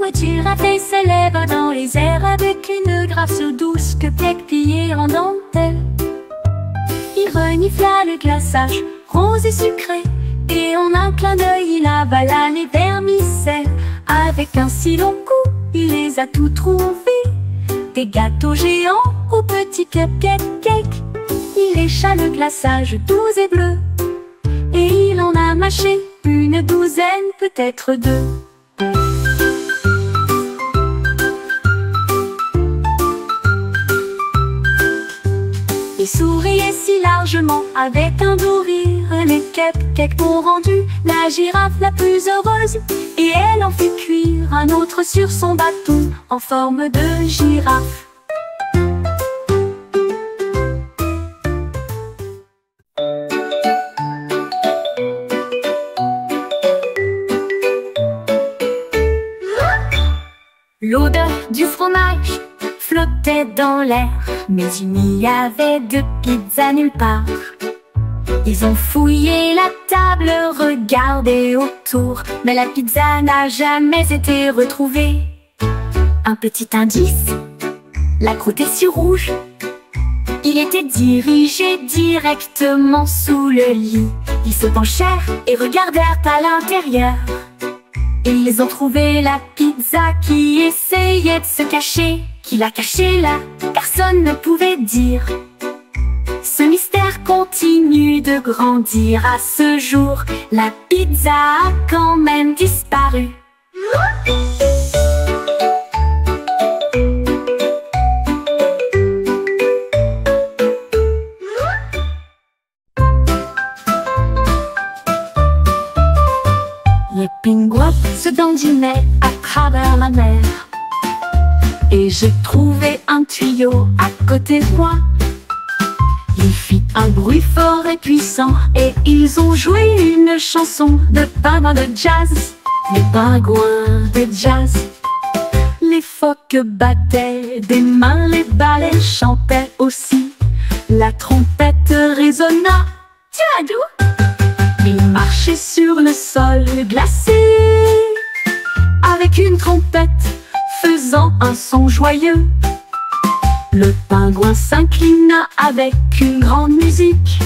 voiture à fait s'élève dans les airs avec une grâce douce que plaque pliée en dentelle. Il renifla le glaçage rose et sucré, et en un clin d'œil il avala les vermicelles. Avec un si long coup, il les a tous trouvés, des gâteaux géants aux petits cupcakes. Il lécha le glaçage doux et bleu, et il en a mâché une douzaine, peut-être deux. Il souriait si largement avec un doux rire. Les cupcakes ont rendu la girafe la plus heureuse, et elle en fit cuire un autre sur son bâton en forme de girafe. L'odeur du fromage flottait dans l'air, mais il n'y avait de pizza nulle part. Ils ont fouillé la table, regardé autour, mais la pizza n'a jamais été retrouvée. Un petit indice, la croûte est si rouge. Il était dirigé directement sous le lit. Ils se penchèrent et regardèrent à l'intérieur. Ils ont trouvé la pizza qui essayait de se cacher. Qui l'a cachée là, personne ne pouvait dire. Ce mystère continue de grandir. À ce jour, la pizza a quand même disparu. Les pingouins se dandinaient à travers la mer, et j'ai trouvé un tuyau à côté de moi. Il fit un bruit fort et puissant, et ils ont joué une chanson de pingouins de jazz. Les pingouins de jazz. Les phoques battaient des mains, les balais chantaient aussi. La trompette résonna. Tiens, d'où? Ils marchaient sur le sol glacé, avec une trompette faisant un son joyeux. Le pingouin s'inclina avec une grande musique.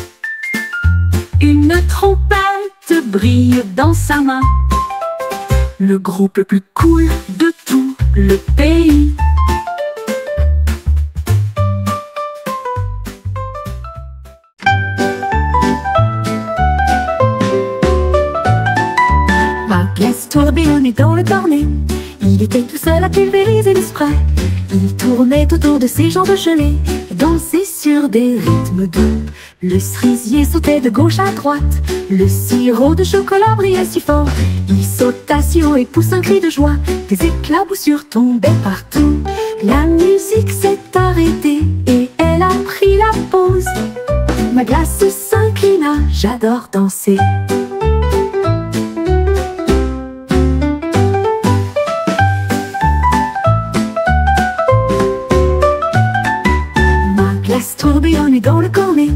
Une trompette brille dans sa main. Le groupe le plus cool de tout le pays. Ma glace tourbillonnait dans le cornet. Il était tout seul à pulvériser le spray. Il tournait autour de ses jambes gelées, dansait sur des rythmes doux. Le cerisier sautait de gauche à droite, le sirop de chocolat brillait si fort. Il sauta si haut et poussa un cri de joie, des éclaboussures tombaient partout. La musique s'est arrêtée et elle a pris la pause. Ma glace s'inclina, j'adore danser. Tourbillonnait dans le cornet.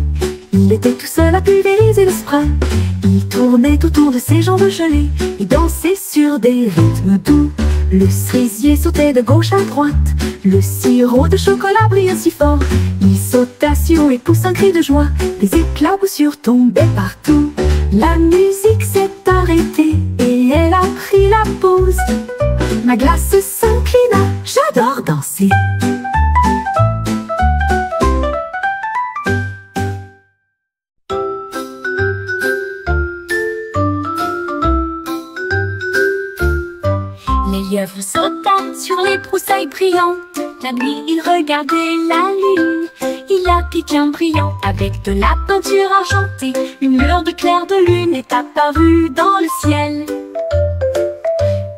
Il était tout seul à pulvériser le spray. Il tournait autour de ses jambes gelées. Il dansait sur des rythmes doux. Le cerisier sautait de gauche à droite. Le sirop de chocolat brillait si fort. Il sauta si haut et poussa un cri de joie. Des éclaboussures tombaient partout. La musique s'est arrêtée et elle a pris la pause. Ma glace s'inclina, j'adore danser. Les lièvres sautèrent sur les broussailles brillantes. La nuit, il regardait la lune. Il appliqua un brillant avec de la peinture argentée. Une lueur de clair de lune est apparue dans le ciel.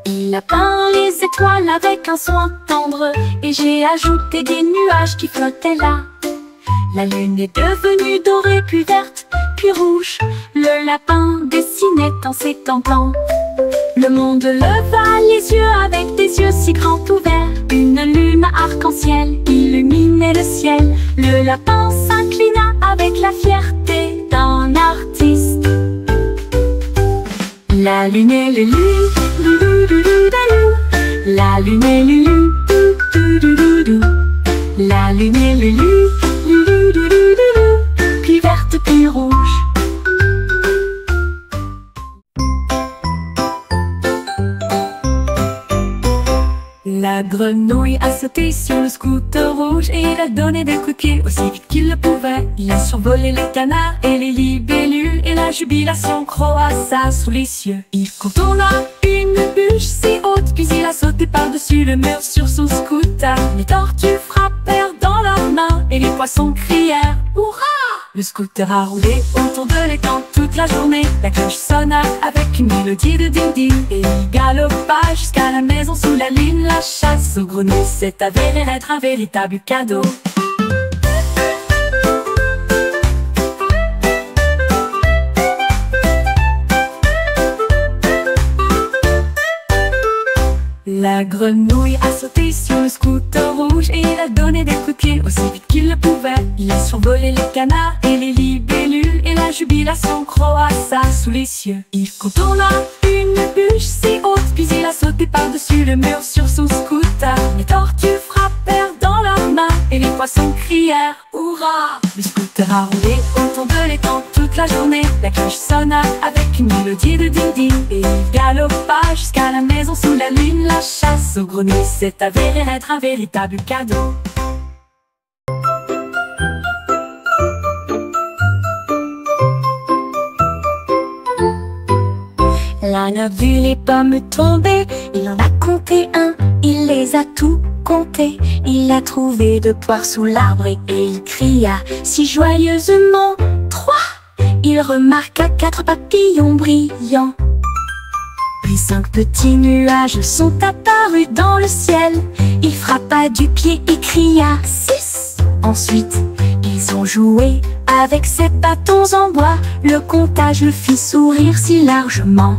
Il a peint les étoiles avec un soin tendre, et j'ai ajouté des nuages qui flottaient là. La lune est devenue dorée, puis verte, puis rouge. Le lapin dessinait en s'étendant. Le monde leva les yeux avec des yeux si grands ouverts. Une lune arc-en-ciel illuminait le ciel. Le lapin s'inclina avec la fierté d'un artiste. La lune et le loup, La lune est Lulu, la lune est Lulu, puis verte puis rouge. La grenouille a sauté sur le scooter rouge et il a donné des coups de pied aussi vite qu'il le pouvait. Il a survolé les canards et les libellules et la jubilation croissa sous les cieux. Il contourna une bûche si haute puis il a sauté par-dessus le mur sur son scooter. Les tortues frappèrent dans leurs mains et les poissons crièrent « Hurrah !» Le scooter a roulé autour de l'étang toute la journée. La cloche sonna avec une mélodie de ding-ding et il galopa jusqu'à la maison sous la lune. La chasse aux grenouilles s'est avérée être un véritable cadeau. La grenouille a sauté sur le scooter rouge et il a donné des coups de pied aussi vite qu'il le pouvait. Il a survolé les canards et les libellules et la jubilation croissa sous les cieux. Il contourna une bûche si haute puis il a sauté par-dessus le mur sur son scooter. Les tortues frappèrent dans leurs mains et les poissons crièrent « Hurrah !» Le scooter a roulé autour de l'étang toute la journée. La cloche sonna avec une mélodie de ding-ding et il galopa jusqu'à la maison sous la lune. La chasse aux grenouilles s'est avérée être un véritable cadeau. L'âne a vu les pommes tomber, il en a compté un, il les a tout comptés. Il a trouvé 2 poires sous l'arbre et il cria si joyeusement 3. Il remarqua 4 papillons brillants. Puis 5 petits nuages sont apparus dans le ciel. Il frappa du pied et cria 6. Ensuite, ils ont joué avec ses bâtons en bois. Le comptage le fit sourire si largement.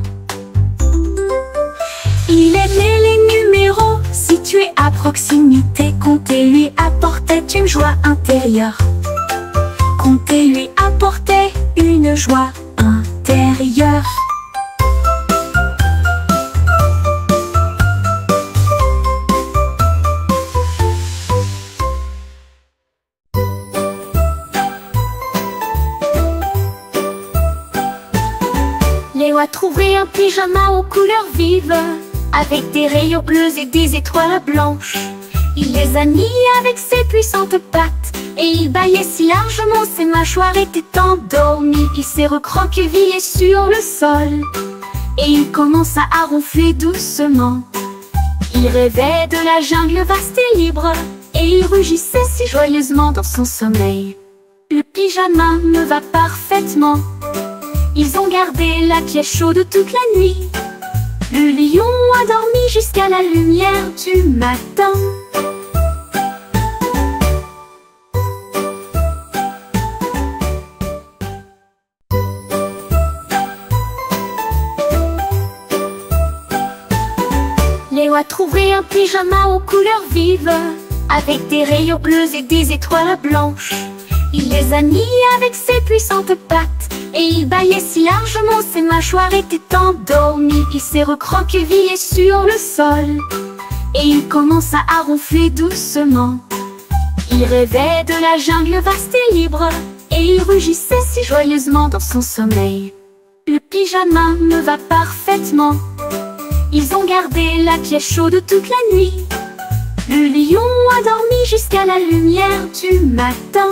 Il aimait les numéros situés à proximité. Compter lui apportait une joie intérieure. Compter lui apportait une joie intérieure. Léo a trouvé un pyjama aux couleurs vives, avec des rayons bleus et des étoiles blanches. Il les a niés avec ses puissantes pattes, et il bâillait si largement ses mâchoires étaient endormies. Il s'est recroquevillé sur le sol, et il commença à ronfler doucement. Il rêvait de la jungle vaste et libre, et il rugissait si joyeusement dans son sommeil. Le pyjama me va parfaitement. Ils ont gardé la pièce chaude toute la nuit. Le lion a dormi jusqu'à la lumière du matin. Léo a trouvé un pyjama aux couleurs vives, avec des rayons bleus et des étoiles blanches. Il les a niés avec ses puissantes pattes, et il bâillait si largement ses mâchoires étaient endormies. Il s'est recroquevillé sur le sol, et il commença à ronfler doucement. Il rêvait de la jungle vaste et libre, et il rugissait si joyeusement dans son sommeil. Le pyjama me va parfaitement. Ils ont gardé la pièce chaude toute la nuit. Le lion a dormi jusqu'à la lumière du matin.